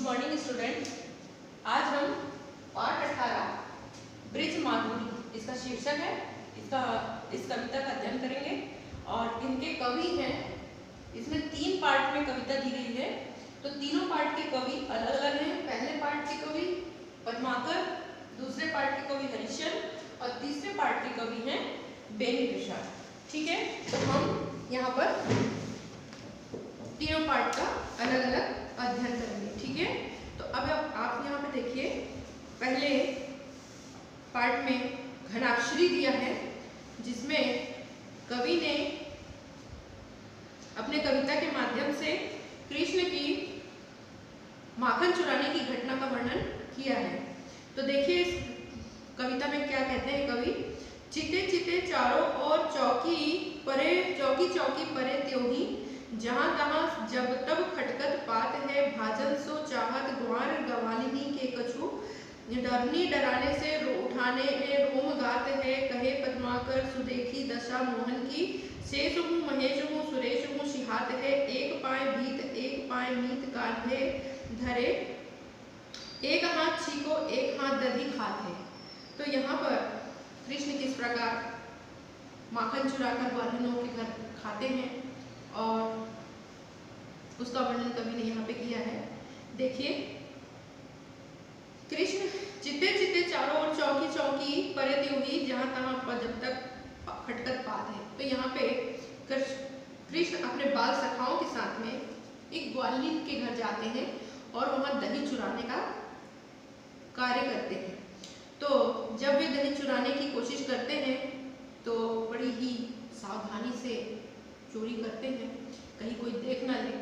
Morning student. आज हम पाठ 18 ब्रिज माधुरी इसका शीर्षक है, इस कविता का अध्ययन करेंगे। और इनके कवि हैं, इसमें 3 पार्ट में कविता दी गई है, तो तीनों पार्ट के कवि अलग अलग हैं। पहले पार्ट के कवि पद्माकर, दूसरे पार्ट के कवि हरिश्चंद्र और तीसरे पार्ट के कवि हैं बेनी प्रसाद। ठीक है, तो हम यहाँ पर तीनों पार्ट का अलग अलग अध्ययन करेंगे। ठीक है, तो अब आप यहाँ पे देखिए, पहले पार्ट में घनाक्षरी दिया है, जिसमें कवि ने अपने कविता के माध्यम से कृष्ण की माखन चुराने की घटना का वर्णन किया है। तो देखिए इस कविता में क्या कहते हैं कवि। चिते चिते चारों ओर चौकी चौकी परे त्योही, जहाँ तहाँ जब तब खटकत पात है, भाजन सो चाहत ग्वार गवालिनी के कछु, डरनी डराने से उठाने में रोम गात है, कहे पद्माकर सुदेखी दशा मोहन की, शेष हूँ महेश हूँ सुरेश हूँ सिहात है, एक पाए भीत एक पाए मीत कांधे धरे, एक हाथ छीको एक हाथ दधी खात है। तो यहाँ पर कृष्ण किस प्रकार माखन चुराकर ग्वालिनों के घर खाते हैं और उसका वर्णन कवि ने यहाँ पे किया है। देखिए, कृष्ण चिते चिते चारों ओर चौकी चौकी परे त्योही, जहाँ तहाँ पर जब तक खटकत पात है। तो यहाँ पे कृष्ण अपने बाल सखाओं के साथ में एक ग्वालिन के घर जाते हैं और वहाँ दही चुराने का कार्य करते हैं। तो जब वे दही चुराने की कोशिश करते हैं तो बड़ी ही सावधानी से चोरी करते हैं, कहीं कोई देख ना ले।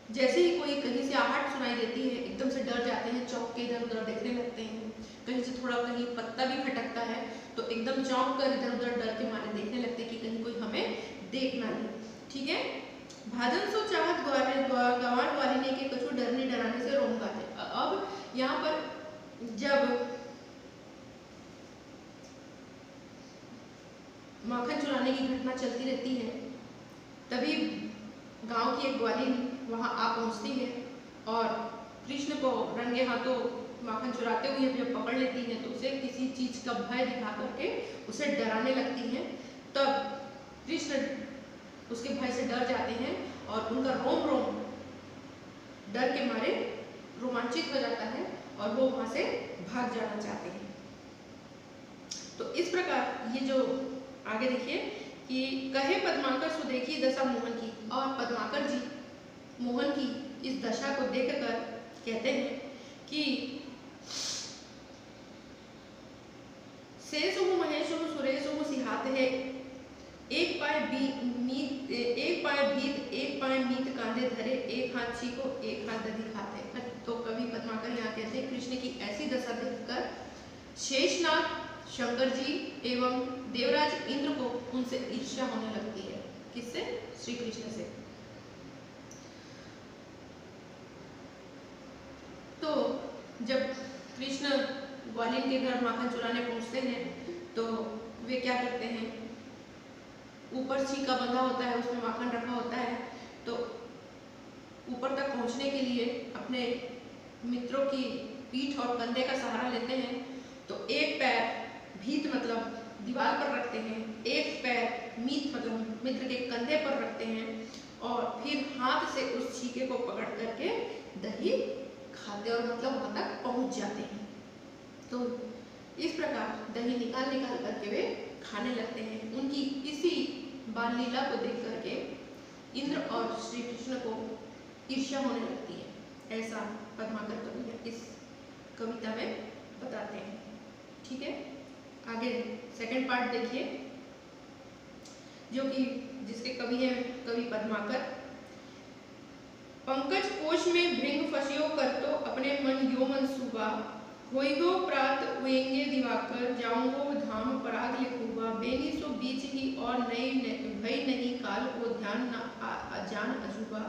जैसे ही कोई कहीं से आहट सुनाई देती है, एकदम से डर जाते हैं, चौंक के इधर उधर देखने लगते हैं। कहीं से थोड़ा कहीं पत्ता भी खटकता है तो एकदम चौंक कर इधर उधर डर के मारे देखने लगते हैं कि कहीं कोई हमें देख ना ले। ठीक है, भाजन सो चाहत गंवार ग्वालिनी के कछु, डरने डराने से रोम गाते। अब यहाँ पर जब माखन चुराने की घटना चलती रहती है, तभी गांव की एक ग्वालिन वहां आ पहुंचती है और कृष्ण को रंगे हाथों माखन चुराते हुए जब पकड़ लेती है तो उसे किसी चीज का भय दिखा करके उसे डराने लगती हैं। तब कृष्ण उसके भय से डर जाते हैं और उनका रोम रोम डर के मारे रोमांचित हो जाता है और वो वहां से भाग जाना चाहते हैं। तो इस प्रकार ये जो आगे देखिए कि कहे पद्माकर सुदेखी दशा मोहन की, और पद्माकर जी मोहन की इस दशा को देखकर कहते हैं कि शेष हूँ महेश हूँ सुरेश हूँ सिहात है, एक पाए भीत एक पाए मीत कांधे धरे, एक हाथ छीको एक हाथ दधी खाते। तो कवि पद्माकर यहाँ कहते हैं कृष्ण की ऐसी दशा देखकर शेषनाग शंकर जी एवं देवराज इंद्र को उनसे ईर्ष्या होने लगती है। किससे? श्री कृष्ण से। तो जब कृष्ण ग्वालिन के घर माखन चुराने पहुंचते हैं तो वे क्या करते हैं, ऊपर छीका बंधा होता है, उसमें माखन रखा होता है, तो ऊपर तक पहुंचने के लिए अपने मित्रों की पीठ और कंधे का सहारा लेते हैं। तो एक पैर भीत मतलब दीवार पर रखते हैं, एक पैर मीत मतलब मित्र के कंधे पर रखते हैं और फिर हाथ से उस छीके को पकड़ करके दही खाते और मतलब वहां तक पहुंच जाते हैं। तो इस प्रकार दही निकाल निकाल करके वे खाने लगते हैं। उनकी इसी बाल लीला को देख करके इंद्र और श्री कृष्ण को ईर्ष्या होने लगती है। ऐसा पद्माकर कवि इस कविता में बताते हैं। ठीक है, आगे सेकंड पार्ट देखिए, जो कि जिसके कवि हैं कवि पद्माकर। पंकज कोश में भृंग फसियो करतो, अपने मन यो मनसूबा, होइगो प्रात वेंगे दिवाकर, जाऊंगो धाम पराग लिखूबा, बेनी सो बीच ही और नई भई नहीं काल को ध्यान न जान अजूबा,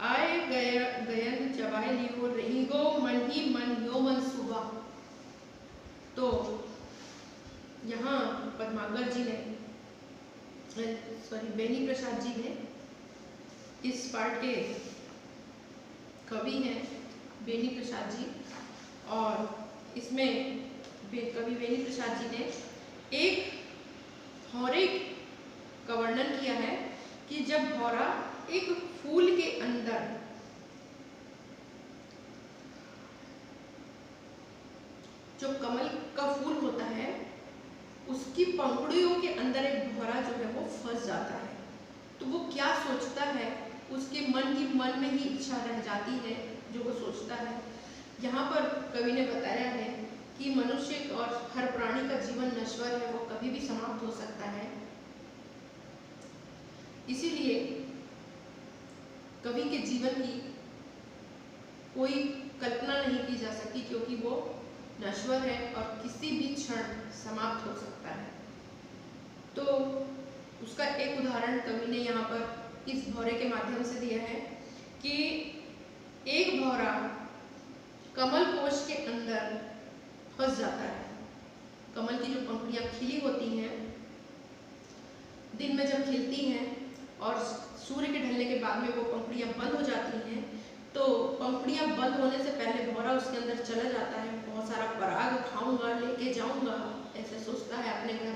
आए गयन चबाए लियो रहीगो मन ही मन यो मनसूबा। तो यहाँ पद्माकर जी ने बेनी प्रसाद जी ने इस पार्ट के कवि हैं बेनी प्रसाद जी। और इसमें कवि बेनी प्रसाद जी ने एक भौरे का वर्णन किया है कि जब भौरा एक फूल के अंदर जो कमल का फूल होता है उसकी पंखुड़ियों के अंदर एक भौरा जो है वो फंस जाता है, तो वो क्या सोचता है उसके मन में ही इच्छा रह जाती है जो वो सोचता है। यहाँ पर कवि ने बताया है कि मनुष्य और हर प्राणी का जीवन नश्वर है, वो कभी भी समाप्त हो सकता है। इसीलिए कवि के जीवन की कोई कल्पना नहीं की जा सकती क्योंकि वो नश्वर है और किसी भी क्षण समाप्त हो सकता है। तो उसका एक उदाहरण कवि ने यहाँ पर इस भौरे के माध्यम से दिया है कि एक भौरा कमल कोश के अंदर फंस जाता है। कमल की जो पंखुड़ियाँ खिली होती हैं, दिन में जब खिलती हैं और सूर्य के ढलने के बाद में वो पंखुड़ियाँ बंद हो जाती हैं, तो पंखुड़ियाँ बंद होने से पहले भौरा उसके अंदर चला जाता है। बहुत सारा पराग खाऊंगा, लेके जाऊंगा, ऐसे सोचता है अपने घर,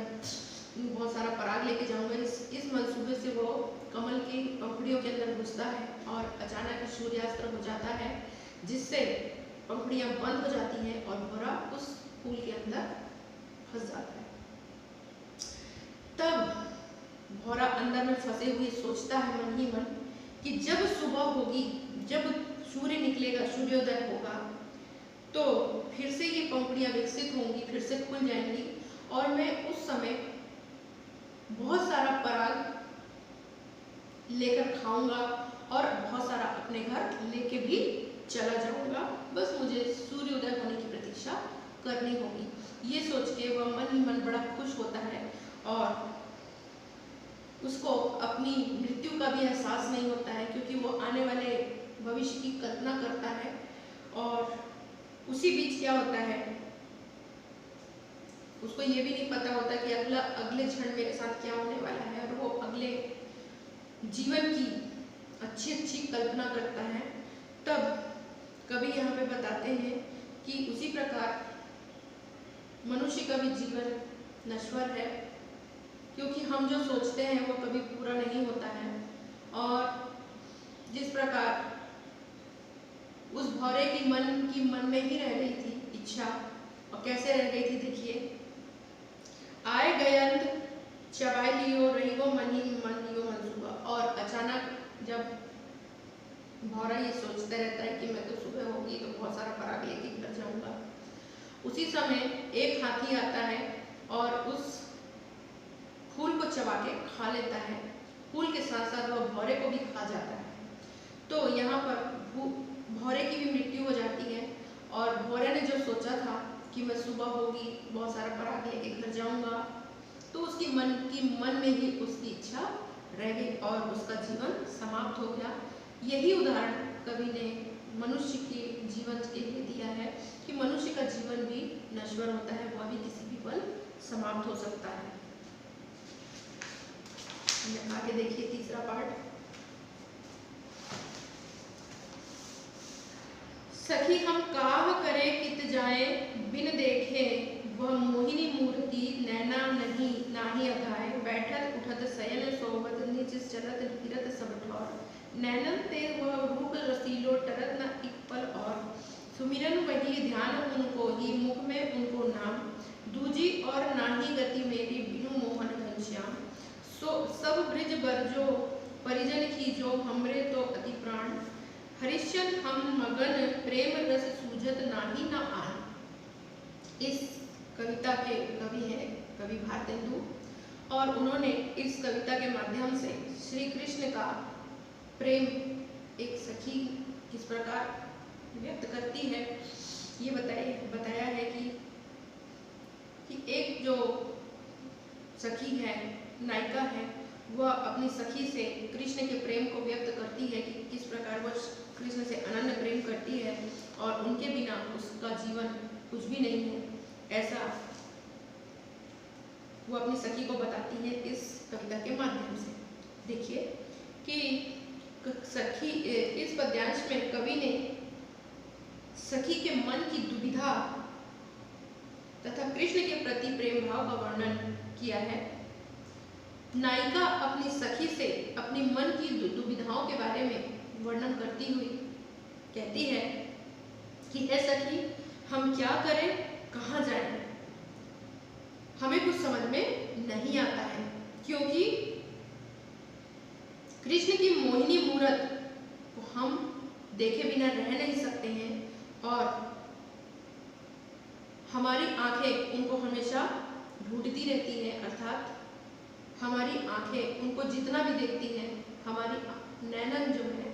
बहुत सारा पराग लेके जाऊंगा। इस मंसूबे से वो कमल की पंखुड़ियों के अंदर घुसता है और अचानक सूर्यास्त हो जाता है, जिससे पंखुड़ियाँ बंद हो जाती हैं और भौरा उस फूल के अंदर फंस जाता है। तब भौरा अंदर में फंसे हुए सोचता है मन ही मन कि जब सुबह होगी, जब सूर्य निकलेगा, सूर्योदय होगा, तो फिर से ये पंखुड़ियाँ विकसित होंगी, फिर से खुल जाएंगी और मैं उस समय बहुत सारा पराग लेकर खाऊंगा और बहुत सारा अपने घर लेके भी चला जाऊंगा। बस मुझे सूर्योदय होने की प्रतीक्षा करनी होगी। ये सोच के वह मन ही मन बड़ा खुश होता है और उसको अपनी मृत्यु का भी एहसास नहीं होता है क्योंकि वो आने वाले भविष्य की कल्पना करता है। और उसी बीच क्या होता है, उसको ये भी नहीं पता होता कि अगले क्षण मेरे साथ क्या होने वाला है, और वो अगले जीवन की अच्छी अच्छी कल्पना करता है। तब कवि यहाँ पे बताते हैं कि उसी प्रकार मनुष्य का भी जीवन नश्वर है क्योंकि हम जो सोचते हैं वो कभी पूरा नहीं होता है। और जिस प्रकार उस भौरे की मन में ही रह गई थी इच्छा, और कैसे रह गई थी देखिए, आए गयंत चबाई लियो रही वो मन लियो मंसूबा। और अचानक जब भौरा ये सोचता रहता है कि मैं तो सुबह होगी तो बहुत सारा पराग लेके घर जाऊंगा, उसी समय एक हाथी आता है और उस फूल को चबा के खा लेता है। फूल के साथ साथ वह भौरे को भी खा जाता है। तो यहाँ पर भौरे की भी मृत्यु हो जाती है और भौरे ने जो सोचा था कि मैं सुबह होगी बहुत सारा पराग लेके घर जाऊंगा, तो उसकी मन में ही उसकी इच्छा रह गई और उसका जीवन समाप्त हो गया। यही उदाहरण कवि ने मनुष्य के जीवन के लिए दिया है कि मनुष्य का जीवन भी नश्वर होता है, वह भी किसी भी पल समाप्त हो सकता है। आगे देखिए तीसरा पार्ट। सखी हम काह करे कित जाए बिन देखे, वह मोहिनी मूर्ति नैना नहीं नाही अघाए। बैठत उठत शयन सोवत निज चलत फिरत सब ठौर, नैनन ते वह रूप रसीलो टरत न एक पल और। सुमिरन वही ध्यान उनको ही मुख में उनको नाम, दूजी और नाही गति मेरी बिनु मोहन घनश्याम। सो सब ब्रिज बरजो परिजन खीजो हमरे तो अति प्राण, हरिश्चन हम मगन प्रेम रस सूझत नाही न आन। इस कविता के कवि हैं कवि भारतेंदु, और उन्होंने इस कविता के माध्यम से श्री कृष्ण का प्रेम एक सखी किस प्रकार व्यक्त करती है ये बताया है कि एक जो सखी है, नायिका है, वह अपनी सखी से कृष्ण के प्रेम को व्यक्त करती है कि किस प्रकार वह कृष्ण से अनन्य प्रेम करती है और उनके बिना उसका जीवन कुछ भी नहीं है, ऐसा वो अपनी सखी को बताती है इस कविता के माध्यम से। देखिए कि सखी इस पद्यांश में कवि ने के मन की दुविधा तथा कृष्ण के प्रति प्रेम भाव का वर्णन किया है। नायिका अपनी सखी से अपनी मन की दुविधाओं के बारे में वर्णन करती हुई कहती है कि हे सखी, हम क्या करें, कहाँ जाएं? हमें कुछ समझ में नहीं आता है, क्योंकि कृष्ण की मोहिनी मूरत को हम देखे बिना रह नहीं सकते हैं और हमारी आंखें उनको हमेशा ढूंढती रहती हैं, अर्थात हमारी आंखें उनको जितना भी देखती हैं, हमारी नैनन जो है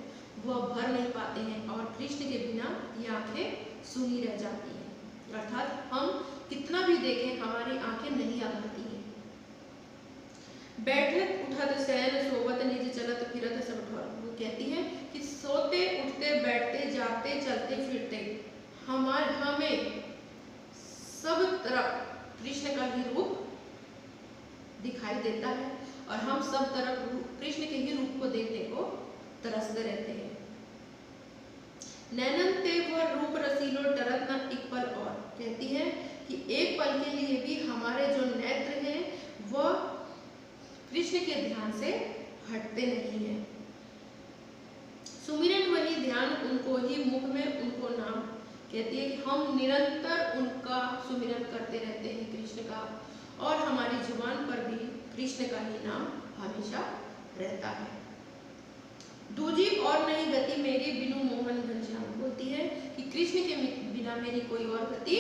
वह भर नहीं पाते हैं और कृष्ण के बिना ये आंखें सूनी रह जाती हैं, अर्थात हम कितना भी देखें हमारी आंखें नहीं आ पाती हैं। बैठत उठत शयन सोवत निज चलत फिरत सब ठोर, वो कहती है कि सोते उठते बैठते जाते चलते फिरते हमें सब तरफ कृष्ण का ही रूप दिखाई देता है और हम सब तरफ कृष्ण के ही रूप को देखने को तरसते रहते हैं। नैनन ते वह रूप रसीलो डरत न एक पल और, कहती है कि एक पल के लिए भी हमारे जो नेत्र हैं वह कृष्ण के ध्यान से हटते नहीं है। सुमिरन वही ध्यान उनको ही मुख में उनको नाम, कहती है कि हम निरंतर उनका सुमिरन करते रहते हैं कृष्ण का, और हमारी जुबान पर भी कृष्ण का ही नाम हमेशा रहता है। दूजी और नहीं गति मेरी बिनु मोहन घनश्याम, बोलती है कि कृष्ण के बिना मेरी कोई और गति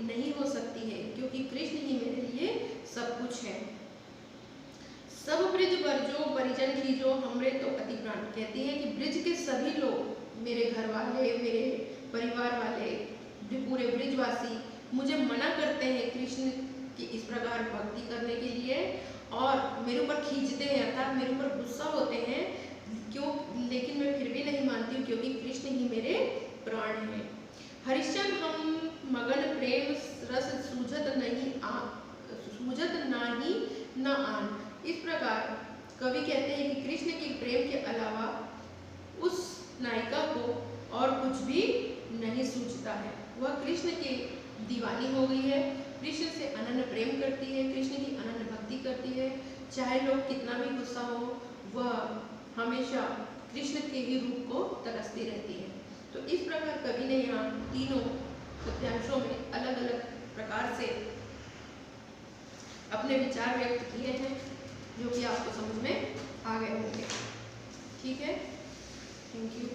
नहीं हो सकती है, क्योंकि कृष्ण ही मेरे लिए सब कुछ है। सब ब्रिज बरजो परिजन खींचो हमरे तो अति प्राण, कहती है कि ब्रिज के सभी लोग, मेरे घर वाले, मेरे परिवार वाले, पूरे ब्रिजवासी मुझे मना करते हैं कृष्ण की इस प्रकार भक्ति करने के लिए और मेरे ऊपर खींचते हैं, अर्थात मेरे ऊपर गुस्सा होते हैं, क्यों, लेकिन मैं फिर भी नहीं मानती हूँ क्योंकि कृष्ण ही मेरे प्राण हैं। हरिश्चंद्र हम मगन प्रेम रस सूझत नाही न आन, इस प्रकार कवि कहते हैं कि कृष्ण के प्रेम के अलावा उस नायिका को और कुछ भी नहीं सूझता है। वह कृष्ण की दीवानी हो गई है, कृष्ण से अनन्य प्रेम करती है, कृष्ण की अनन्य भक्ति करती है, चाहे लोग कितना भी गुस्सा हो वह हमेशा कृष्ण के ही रूप को तरसती रहती है। तो इस प्रकार कवि ने यहाँ तीनों पद्यांशों में अलग अलग प्रकार से अपने विचार व्यक्त किए हैं, जो कि आपको समझ में आ गए होंगे। ठीक है, थैंक यू।